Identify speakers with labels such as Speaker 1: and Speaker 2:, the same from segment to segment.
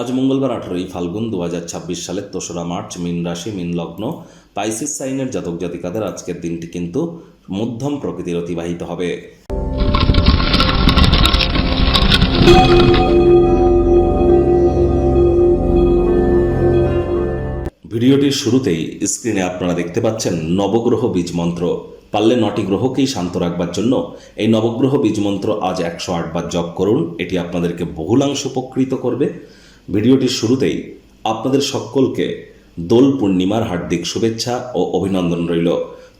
Speaker 1: আজ মঙ্গলবার 18 ফাল্গুন 2026 সালের 3রা মার্চ, মীন রাশি, মীন লগ্ন, পাইসিস সাইনের জাতক জাতিকাদের আজকের দিনটি কিন্তু মধ্যম প্রকৃতির অতিবাহিত হবে। ভিডিওটির শুরুতেই স্ক্রিনে আপনারা দেখতে পাচ্ছেন নবগ্রহ বীজ মন্ত্র। পারলে 9টি গ্রহকেই শান্ত রাখবার জন্য এই নবগ্রহ বীজ মন্ত্র আজ 108 বার জপ করুন। এটি আপনাদেরকে বহুলাংশ উপকৃত করবে। ভিডিওটির শুরুতেই আপনাদের সকলকে দোল পূর্ণিমার হার্দিক শুভেচ্ছা ও অভিনন্দন রইল।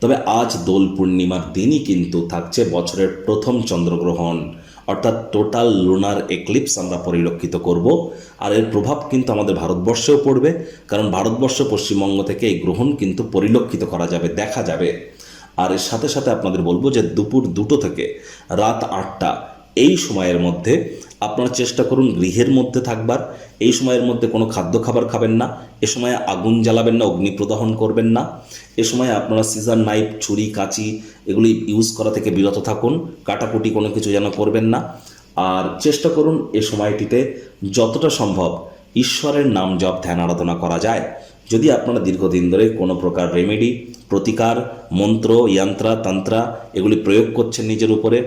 Speaker 1: তবে আজ দোল পূর্ণিমার দিনই কিন্তু থাকছে বছরের প্রথম চন্দ্রগ্রহণ, অর্থাৎ টোটাল লুনার এক্লিপস আমরা পরিলক্ষিত করব। আর এর প্রভাব কিন্তু আমাদের ভারতবর্ষেও পড়বে, কারণ ভারতবর্ষ পশ্চিমবঙ্গ থেকে এই গ্রহণ কিন্তু পরিলক্ষিত করা যাবে, দেখা যাবে। আর এর সাথে সাথে আপনাদের বলবো যে দুপুর 2টো থেকে রাত 8টা এই সময়ের মধ্যে আপনারা চেষ্টা করুন গৃহের মধ্যে থাকবার। এই সময়ের মধ্যে কোনো খাদ্য খাবার খাবেন না, এ সময় আগুন জ্বালাবেন না, অগ্নি প্রদহন করবেন না। এ সময় আপনারা সিজার, নাইফ, ছুরি, কাঁচি এগুলি ইউজ করা থেকে বিরত থাকুন। কাটাকুটি কোনো কিছু যেন করবেন না। আর চেষ্টা করুন এ সময়টিতে যতটা সম্ভব ঈশ্বরের নাম জপ, ধ্যান, আরাধনা করা যায়। যদি আপনারা দীর্ঘদিন ধরে কোনো প্রকার রেমেডি, প্রতিকার, মন্ত্র, যন্ত্র, তন্ত্রা এগুলি প্রয়োগ করছেন নিজের উপরে,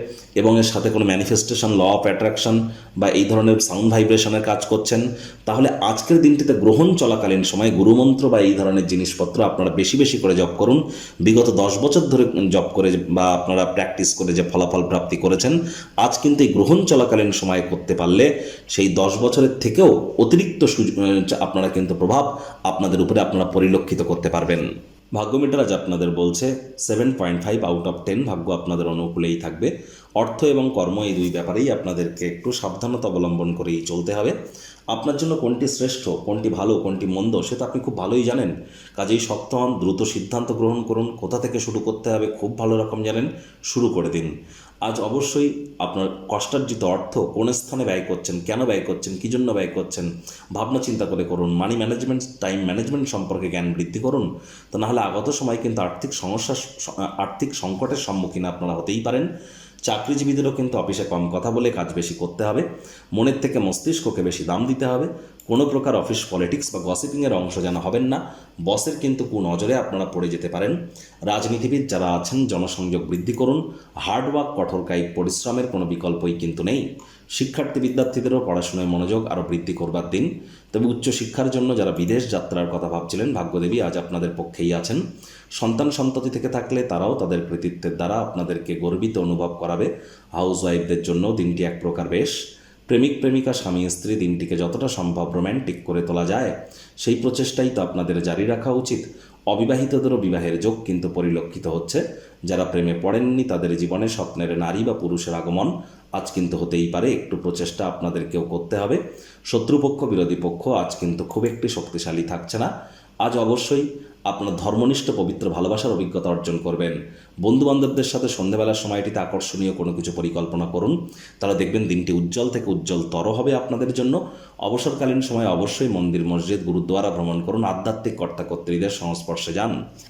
Speaker 1: এবং এর সাথে কোনো ম্যানিফেস্টেশন, ল অফ অ্যাট্রাকশন বা এই ধরনের সাউন্ড ভাইব্রেশনের কাজ করছেন, তাহলে আজকের দিনটিতে গ্রহণ চলাকালীন সময় গুরুমন্ত্র বা এই ধরনের জিনিসপত্র আপনারা বেশি বেশি করে জপ করুন। বিগত 10 বছর ধরে জপ করে বা আপনারা প্র্যাকটিস করে যে ফলাফল প্রাপ্তি করেছেন, আজ কিন্তু এই গ্রহণ চলাকালীন সময় করতে পারলে সেই 10 বছরের থেকেও অতিরিক্ত আপনারা কিন্তু প্রভাব আপনাদের উপরে আপনারা পরিলক্ষিত করতে পারবেন। ভাগ্যমিটার আজ আপনাদের বলছে 7.5 আউট অফ 10 ভাগ্য আপনাদের অনুকূলেই থাকবে। অর্থ এবং কর্ম এই দুই ব্যাপারেই আপনাদেরকে একটু সাবধানতা অবলম্বন করেই চলতে হবে। আপনার জন্য কোনটি শ্রেষ্ঠ, কোনটি ভালো, কোনটি মন্দ সেটা আপনি খুব ভালোই জানেন। কাজেই শক্ত হন, দ্রুত সিদ্ধান্ত গ্রহণ করুন। কোথা থেকে শুরু করতে হবে খুব ভালো রকম জানেন, শুরু করে দিন। আজ অবশ্যই আপনার কষ্টার্জিত অর্থ কোন স্থানে ব্যয় করছেন, কেন ব্যয় করছেন, কী জন্য ব্যয় করছেন ভাবনা চিন্তা করে করুন। মানি ম্যানেজমেন্ট, টাইম ম্যানেজমেন্ট সম্পর্কে জ্ঞান বৃদ্ধি করুন। তা নাহলে আগত সময় কিন্তু আর্থিক সংকটের সম্মুখীন আপনারা হতেই পারেন। চাকরিজীবীদেরও কিন্তু অফিসে কম কথা বলে কাজ বেশি করতে হবে। মনের থেকে মস্তিষ্ককে বেশি দাম দিতে হবে। কোনো প্রকার অফিস পলিটিক্স বা গসিপিংয়ের অংশ যেন হবেন না। বসের কিন্তু কুনজরে আপনারা পড়ে যেতে পারেন। রাজনীতিবিদ যারা আছেন জনসংযোগ বৃদ্ধি করুন। হার্ডওয়ার্ক, কঠোর কায়িক পরিশ্রমের কোনো বিকল্পই কিন্তু নেই। শিক্ষার্থী বিদ্যার্থীদেরও পড়াশোনায় মনোযোগ আরও বৃদ্ধি করবার দিন। তবে উচ্চশিক্ষার জন্য যারা বিদেশ যাত্রার কথা ভাবছিলেন, ভাগ্যদেবী আজ আপনাদের পক্ষেই আছেন। সন্তান সন্ততি থেকে থাকলে তারাও তাদের কৃতিত্বের দ্বারা আপনাদেরকে গর্বিত অনুভব করাবে। হাউস ওয়াইফদের জন্য দিনটি এক প্রকার বেশ। প্রেমিক প্রেমিকা, স্বামী স্ত্রী দিনটিকে যতটা সম্ভব রোম্যান্টিক করে তোলা যায় সেই প্রচেষ্টাই তো আপনাদের জারি রাখা উচিত। অবিবাহিতদেরও বিবাহের যোগ কিন্তু পরিলক্ষিত হচ্ছে। যারা প্রেমে পড়েননি তাদের জীবনে স্বপ্নের নারী বা পুরুষের আগমন আজ কিন্তু হতেই পারে। একটু প্রচেষ্টা আপনাদেরকেও করতে হবে। শত্রুপক্ষ, বিরোধী পক্ষ আজ কিন্তু খুব একটি শক্তিশালী থাকছে না। আজ অবশ্যই আপনার ধর্মনিষ্ঠ পবিত্র ভালোবাসার অভিজ্ঞতা অর্জন করবেন। বন্ধুবান্ধবদের সাথে সন্ধ্যাবেলার সময়টিতে আকর্ষণীয় কোনো কিছু পরিকল্পনা করুন, তাহলে দেখবেন দিনটি উজ্জ্বল থেকে উজ্জ্বলতর হবে আপনাদের জন্য। অবসরকালীন সময়ে অবশ্যই মন্দির, মসজিদ, গুরুদ্বারা ভ্রমণ করুন। আধ্যাত্মিক কর্তাকর্ত্রীদের সংস্পর্শে যান।